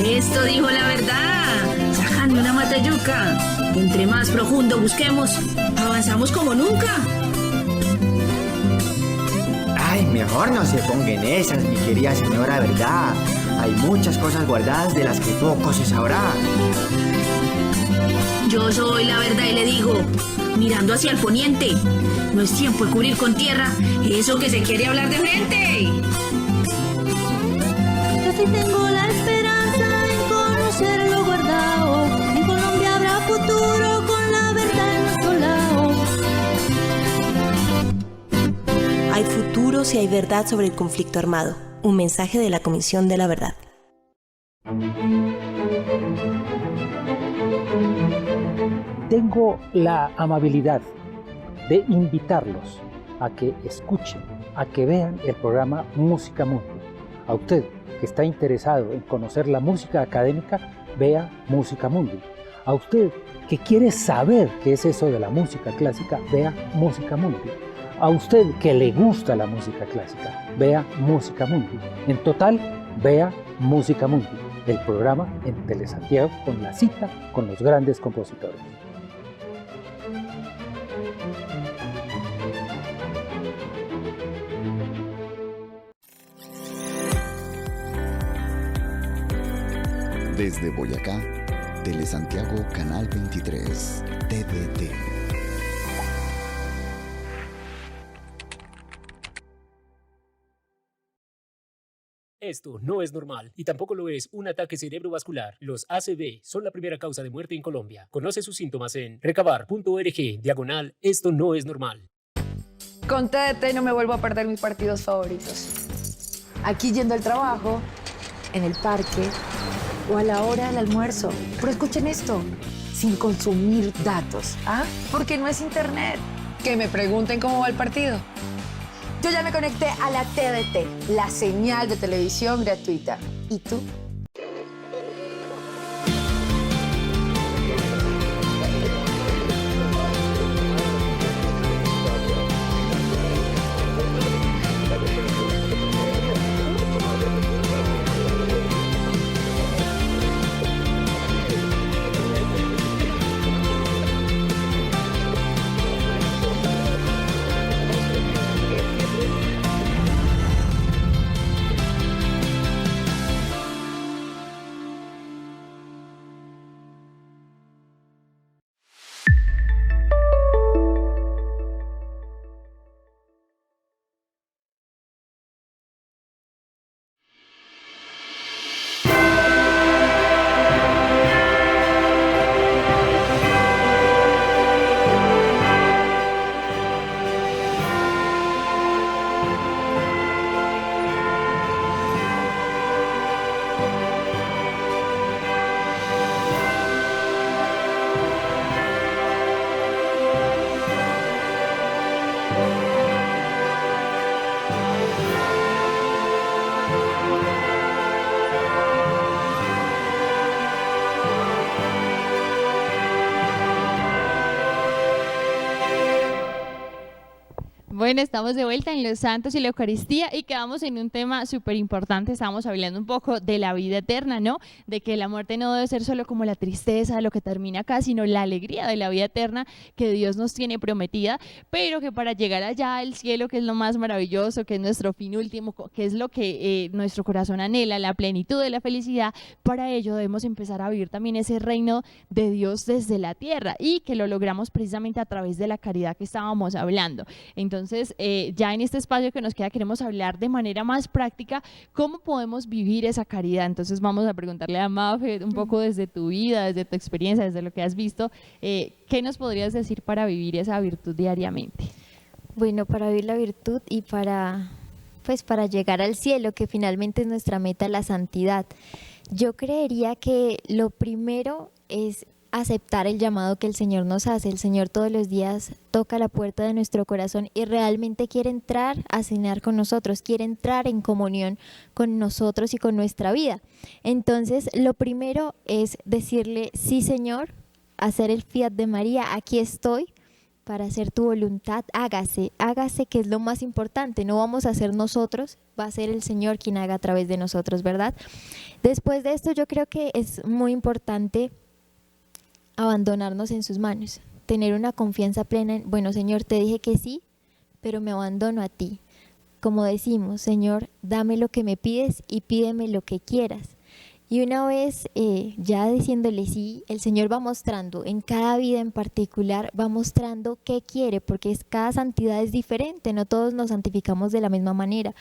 Esto dijo la verdad, sacando una matayuca. Entre más profundo busquemos, avanzamos como nunca. Ay, mejor no se pongan esas, mi querida señora, ¿verdad? Hay muchas cosas guardadas de las que poco se sabrá. Yo soy la verdad y le digo, mirando hacia el poniente, no es tiempo de cubrir con tierra eso que se quiere hablar de frente. Yo sí tengo la esperanza en conocer lo guardado. En Colombia habrá futuro con la verdad en nuestro lado. Hay futuro si hay verdad sobre el conflicto armado. Un mensaje de la Comisión de la Verdad. Tengo la amabilidad de invitarlos a que escuchen, a que vean el programa Música Mundi. A usted que está interesado en conocer la música académica, vea Música Mundi. A usted que quiere saber qué es eso de la música clásica, vea Música Mundi. A usted que le gusta la música clásica, vea Música Mundi. En total, vea Música Mundi, el programa en Telesantiago con la cita con los grandes compositores. Desde Boyacá, Telesantiago Canal 23, TVT. Esto no es normal y tampoco lo es un ataque cerebrovascular. Los ACV son la primera causa de muerte en Colombia. Conoce sus síntomas en recabar.org/esto no es normal. Con TDT no me vuelvo a perder mis partidos favoritos. Aquí yendo al trabajo, en el parque o a la hora del almuerzo. Pero escuchen esto, sin consumir datos. ¿Ah? Porque no es internet. Que me pregunten cómo va el partido. Yo ya me conecté a la TDT, la señal de televisión gratuita. ¿Y tú? Bueno, estamos de vuelta en Los Santos y la Eucaristía y quedamos en un tema súper importante. Estábamos hablando un poco de la vida eterna, ¿no? De que la muerte no debe ser solo como la tristeza de lo que termina acá, sino la alegría de la vida eterna que Dios nos tiene prometida, pero que para llegar allá al cielo, que es lo más maravilloso, que es nuestro fin último, que es lo que nuestro corazón anhela, la plenitud de la felicidad, para ello debemos empezar a vivir también ese reino de Dios desde la tierra y que lo logramos precisamente a través de la caridad que estábamos hablando. Entonces, ya en este espacio que nos queda queremos hablar de manera más práctica cómo podemos vivir esa caridad. Entonces vamos a preguntarle a Mafe un poco desde tu vida, desde tu experiencia, desde lo que has visto, ¿qué nos podrías decir para vivir esa virtud diariamente? Bueno, para vivir la virtud y para llegar al cielo, que finalmente es nuestra meta, la santidad. Yo creería que lo primero es aceptar el llamado que el Señor nos hace. El Señor todos los días toca la puerta de nuestro corazón y realmente quiere entrar a cenar con nosotros, quiere entrar en comunión con nosotros y con nuestra vida. Entonces, lo primero es decirle, sí, Señor, hacer el fiat de María, aquí estoy para hacer tu voluntad, hágase, que es lo más importante. No vamos a hacer nosotros, va a ser el Señor quien haga a través de nosotros, ¿verdad? Después de esto, yo creo que es muy importante abandonarnos en sus manos, tener una confianza plena en, bueno, Señor, te dije que sí, pero me abandono a ti. Como decimos, Señor, dame lo que me pides y pídeme lo que quieras. Y una vez ya diciéndole sí, el Señor va mostrando, en cada vida en particular, va mostrando qué quiere, porque cada santidad es diferente, no todos nos santificamos de la misma manera.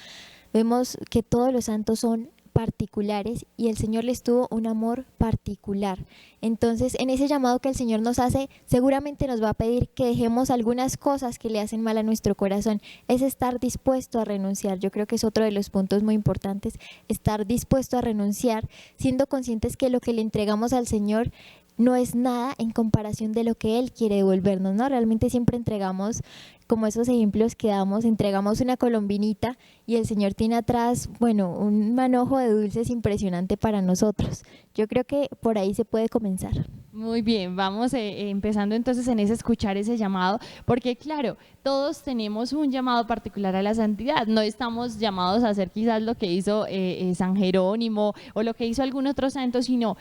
Vemos que todos los santos son particulares y el Señor les tuvo un amor particular. Entonces, en ese llamado que el Señor nos hace, seguramente nos va a pedir que dejemos algunas cosas que le hacen mal a nuestro corazón. Es estar dispuesto a renunciar. Yo creo que es otro de los puntos muy importantes, estar dispuesto a renunciar, siendo conscientes que lo que le entregamos al Señor no es nada en comparación de lo que Él quiere devolvernos, ¿no? Realmente siempre entregamos, como esos ejemplos que damos, entregamos una colombinita y el Señor tiene atrás, bueno, un manojo de dulces impresionante para nosotros. Yo creo que por ahí se puede comenzar. Muy bien, vamos empezando entonces en ese escuchar ese llamado, porque claro, todos tenemos un llamado particular a la santidad, no estamos llamados a hacer quizás lo que hizo San Jerónimo o lo que hizo algún otro santo, sino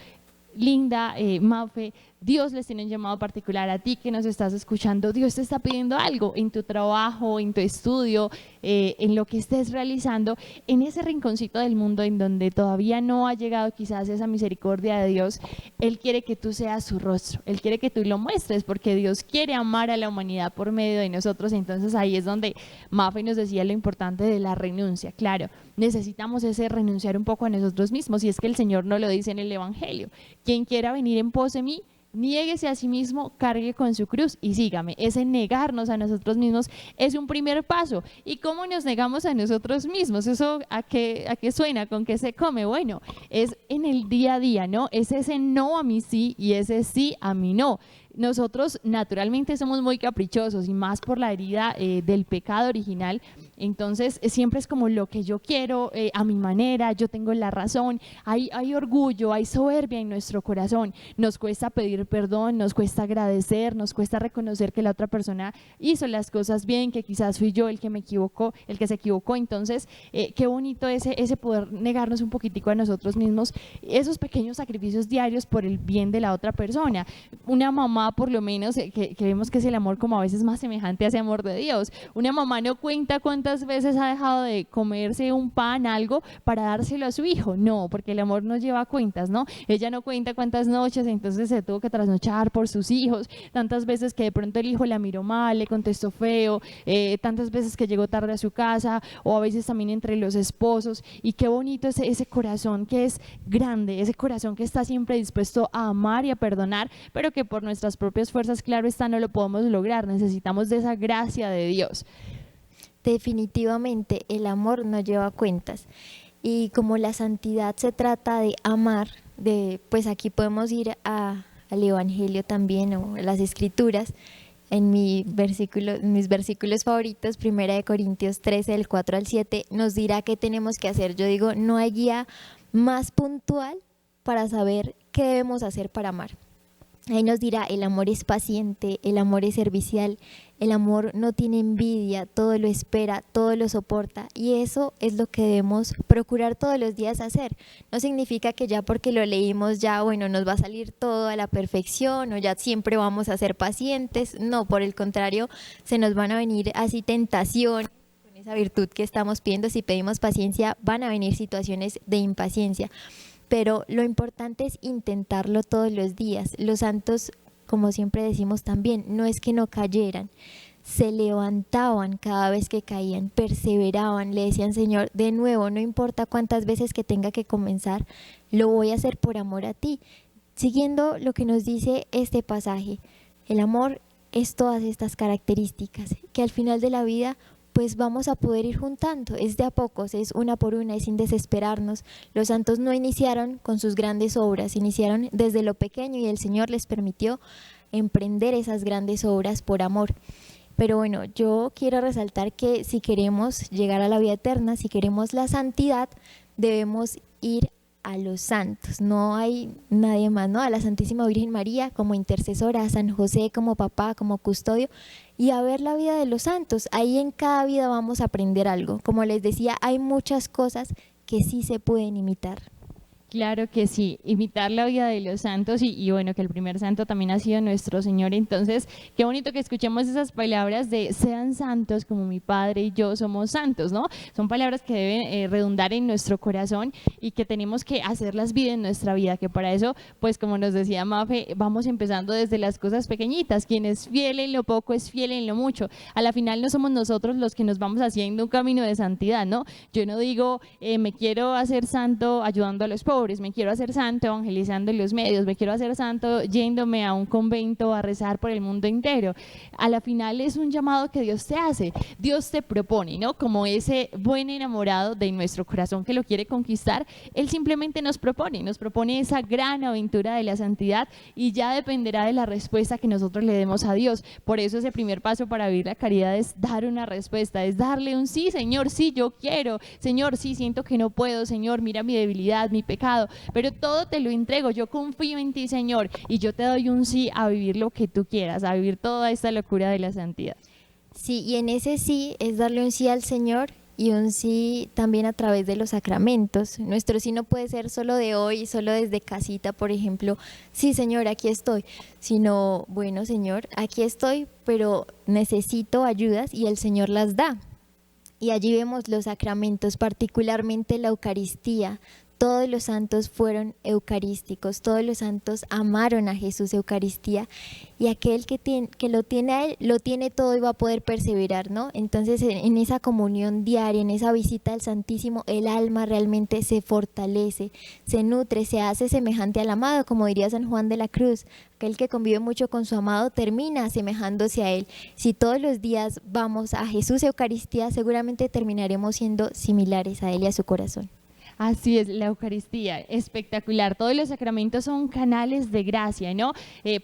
Linda, Mafe, Dios les tiene un llamado particular a ti que nos estás escuchando. Dios te está pidiendo algo en tu trabajo, en tu estudio, en lo que estés realizando, en ese rinconcito del mundo en donde todavía no ha llegado quizás esa misericordia de Dios. Él quiere que tú seas su rostro, Él quiere que tú lo muestres porque Dios quiere amar a la humanidad por medio de nosotros. Entonces ahí es donde Mafe nos decía lo importante de la renuncia. Claro, necesitamos ese renunciar un poco a nosotros mismos y es que el Señor nos lo dice en el Evangelio. Quien quiera venir en pos de mí, niéguese a sí mismo, cargue con su cruz y sígame. Ese negarnos a nosotros mismos es un primer paso. ¿Y cómo nos negamos a nosotros mismos? ¿Eso a qué suena? ¿Con qué se come? Bueno, es en el día a día, ¿no? Es ese no a mi sí y ese sí a mi no. Nosotros naturalmente somos muy caprichosos y más por la herida del pecado original. Entonces siempre es como lo que yo quiero, a mi manera, yo tengo la razón. Hay orgullo, hay soberbia en nuestro corazón. Nos cuesta pedir perdón, nos cuesta agradecer, nos cuesta reconocer que la otra persona hizo las cosas bien, que quizás fui yo el que me equivocó, el que se equivocó. Entonces qué bonito ese poder negarnos un poquitico a nosotros mismos, esos pequeños sacrificios diarios por el bien de la otra persona. Una mamá, por lo menos, que vemos que es el amor como a veces más semejante a ese amor de Dios. Una mamá no cuenta cuántas veces ha dejado de comerse un pan, algo, para dárselo a su hijo. No, porque el amor no lleva cuentas, ¿no? Ella no cuenta cuántas noches, entonces se tuvo que trasnochar por sus hijos, tantas veces que de pronto el hijo la miró mal, le contestó feo, tantas veces que llegó tarde a su casa, o a veces también entre los esposos. Y qué bonito ese corazón que es grande, ese corazón que está siempre dispuesto a amar y a perdonar, pero que por nuestras propias fuerzas, claro está, no lo podemos lograr. Necesitamos de esa gracia de Dios. Definitivamente el amor no lleva cuentas y como la santidad se trata de amar, pues aquí podemos ir al Evangelio también o a las Escrituras. En mis versículos favoritos, 1 Corintios 13, del 4 al 7, nos dirá qué tenemos que hacer. Yo digo, no hay guía más puntual para saber qué debemos hacer para amar. Ahí nos dirá, el amor es paciente, el amor es servicial, el amor no tiene envidia, todo lo espera, todo lo soporta, y eso es lo que debemos procurar todos los días hacer. No significa que ya porque lo leímos ya, bueno, nos va a salir todo a la perfección o ya siempre vamos a ser pacientes. No, por el contrario, se nos van a venir así tentaciones. Con esa virtud que estamos pidiendo, si pedimos paciencia, van a venir situaciones de impaciencia. Pero lo importante es intentarlo todos los días. Los santos, como siempre decimos también, no es que no cayeran, se levantaban cada vez que caían, perseveraban, le decían, Señor, de nuevo, no importa cuántas veces que tenga que comenzar, lo voy a hacer por amor a ti. Siguiendo lo que nos dice este pasaje, el amor es todas estas características que al final de la vida pues vamos a poder ir juntando, es de a pocos, es una por una, es sin desesperarnos. Los santos no iniciaron con sus grandes obras, iniciaron desde lo pequeño y el Señor les permitió emprender esas grandes obras por amor. Pero bueno, yo quiero resaltar que si queremos llegar a la vida eterna, si queremos la santidad, debemos ir a los santos, no hay nadie más, ¿no? A la Santísima Virgen María como intercesora, a San José como papá, como custodio, y a ver la vida de los santos. Ahí en cada vida vamos a aprender algo. Como les decía, hay muchas cosas que sí se pueden imitar. Claro que sí, imitar la vida de los santos y bueno, que el primer santo también ha sido nuestro Señor. Entonces, qué bonito que escuchemos esas palabras de sean santos como mi Padre y yo somos santos, ¿no? Son palabras que deben redundar en nuestro corazón y que tenemos que hacerlas vida en nuestra vida, que para eso, pues como nos decía Mafe, vamos empezando desde las cosas pequeñitas. Quien es fiel en lo poco es fiel en lo mucho. A la final no somos nosotros los que nos vamos haciendo un camino de santidad, ¿no? Yo no digo, me quiero hacer santo ayudando a los pobres, me quiero hacer santo evangelizando en los medios, me quiero hacer santo yéndome a un convento a rezar por el mundo entero. A la final es un llamado que Dios te hace, Dios te propone, ¿no? Como ese buen enamorado de nuestro corazón que lo quiere conquistar, Él simplemente nos propone esa gran aventura de la santidad y ya dependerá de la respuesta que nosotros le demos a Dios. Por eso ese primer paso para vivir la caridad es dar una respuesta, es darle un sí, Señor, sí, yo quiero, Señor, sí, siento que no puedo, Señor, mira mi debilidad, mi pecado, pero todo te lo entrego, yo confío en ti, Señor, y yo te doy un sí a vivir lo que tú quieras, a vivir toda esta locura de la santidad. Sí, y en ese sí es darle un sí al Señor y un sí también a través de los sacramentos. Nuestro sí no puede ser solo de hoy, solo desde casita, por ejemplo, sí, Señor, aquí estoy, sino, bueno, Señor, aquí estoy, pero necesito ayudas y el Señor las da. Y allí vemos los sacramentos, particularmente la Eucaristía. Todos los santos fueron eucarísticos, todos los santos amaron a Jesús Eucaristía, y aquel que lo tiene a Él, lo tiene todo y va a poder perseverar, ¿no? Entonces en esa comunión diaria, en esa visita al Santísimo, el alma realmente se fortalece, se nutre, se hace semejante al amado, como diría San Juan de la Cruz. Aquel que convive mucho con su amado termina asemejándose a Él. Si todos los días vamos a Jesús Eucaristía, seguramente terminaremos siendo similares a Él y a su corazón. Así es, la Eucaristía, espectacular. Todos los sacramentos son canales de gracia, ¿no?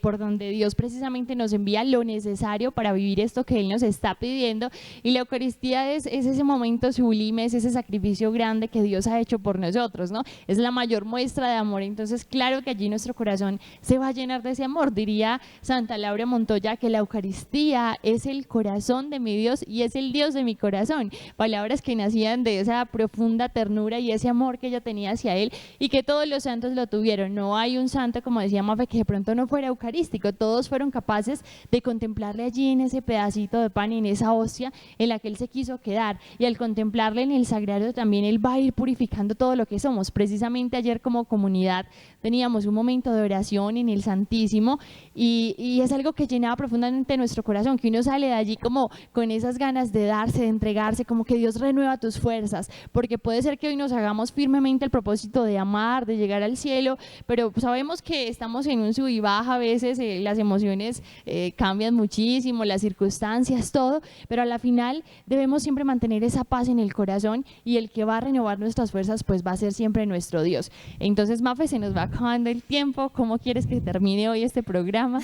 Por donde Dios precisamente nos envía lo necesario para vivir esto que Él nos está pidiendo. Y la Eucaristía es ese momento sublime, es ese sacrificio grande que Dios ha hecho por nosotros, ¿no? Es la mayor muestra de amor. Entonces, claro que allí nuestro corazón se va a llenar de ese amor. Diría Santa Laura Montoya que la Eucaristía es el corazón de mi Dios y es el Dios de mi corazón. Palabras que nacían de esa profunda ternura y ese amor que ella tenía hacia Él y que todos los santos lo tuvieron. No hay un santo, como decía Mafe, que de pronto no fuera eucarístico. Todos fueron capaces de contemplarle allí en ese pedacito de pan y en esa hostia en la que Él se quiso quedar, y al contemplarle en el sagrario también Él va a ir purificando todo lo que somos. Precisamente ayer como comunidad teníamos un momento de oración en el Santísimo y es algo que llenaba profundamente nuestro corazón, que uno sale de allí como con esas ganas de darse, de entregarse, como que Dios renueva tus fuerzas, porque puede ser que hoy nos hagamos firmemente el propósito de amar, de llegar al cielo, pero sabemos que estamos en un sub y baja a veces, las emociones cambian muchísimo, las circunstancias, todo, pero a la final debemos siempre mantener esa paz en el corazón, y el que va a renovar nuestras fuerzas pues va a ser siempre nuestro Dios. Entonces, Mafe, se nos va acabando el tiempo. ¿Cómo quieres que termine hoy este programa?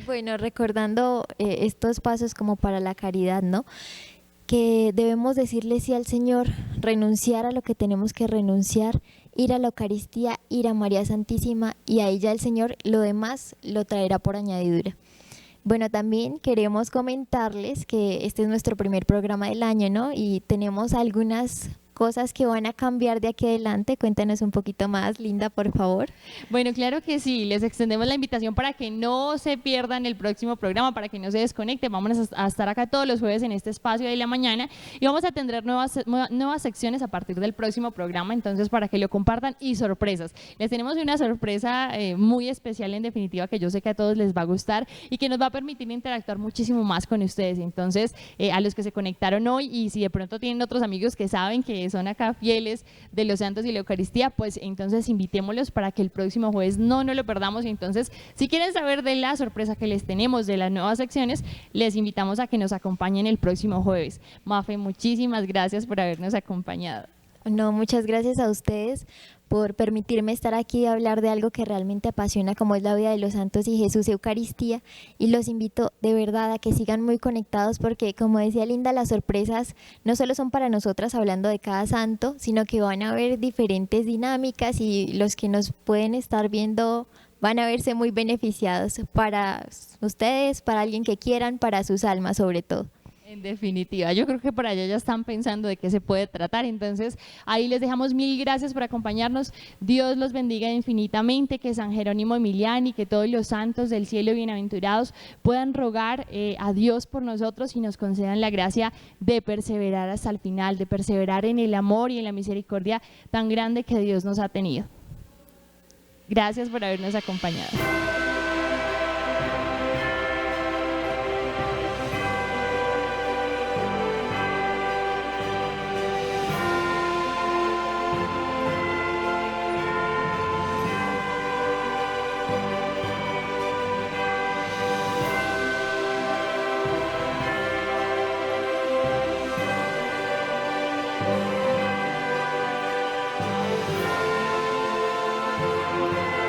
Bueno, recordando estos pasos como para la caridad, ¿no? Que debemos decirle sí al Señor, renunciar a lo que tenemos que renunciar ir a la Eucaristía, ir a María Santísima y ahí ya el Señor lo demás lo traerá por añadidura. Bueno, también queremos comentarles que este es nuestro primer programa del año, ¿no? Y tenemos algunas cosas que van a cambiar de aquí adelante. Cuéntanos un poquito más, Linda, por favor. Bueno, claro que sí, les extendemos la invitación para que no se pierdan el próximo programa, para que no se desconecten. Vamos a estar acá todos los jueves en este espacio de la mañana y vamos a tener nuevas secciones a partir del próximo programa, entonces para que lo compartan y sorpresas. Les tenemos una sorpresa muy especial, en definitiva, que yo sé que a todos les va a gustar y que nos va a permitir interactuar muchísimo más con ustedes. Entonces, a los que se conectaron hoy y si de pronto tienen otros amigos que saben que son acá fieles de los santos y la Eucaristía, pues entonces invitémoslos para que el próximo jueves no nos lo perdamos. Y entonces, si quieren saber de la sorpresa que les tenemos de las nuevas secciones, les invitamos a que nos acompañen el próximo jueves. Mafe, muchísimas gracias por habernos acompañado. No, muchas gracias a ustedes por permitirme estar aquí y hablar de algo que realmente apasiona, como es la vida de los santos y Jesús Eucaristía, y los invito de verdad a que sigan muy conectados porque, como decía Linda, las sorpresas no solo son para nosotras hablando de cada santo, sino que van a haber diferentes dinámicas y los que nos pueden estar viendo van a verse muy beneficiados para ustedes, para alguien que quieran, para sus almas sobre todo. En definitiva, yo creo que por allá ya están pensando de qué se puede tratar, entonces ahí les dejamos mil gracias por acompañarnos. Dios los bendiga infinitamente, que San Jerónimo Emiliani, que todos los santos del cielo bienaventurados puedan rogar a Dios por nosotros y nos concedan la gracia de perseverar hasta el final, de perseverar en el amor y en la misericordia tan grande que Dios nos ha tenido. Gracias por habernos acompañado.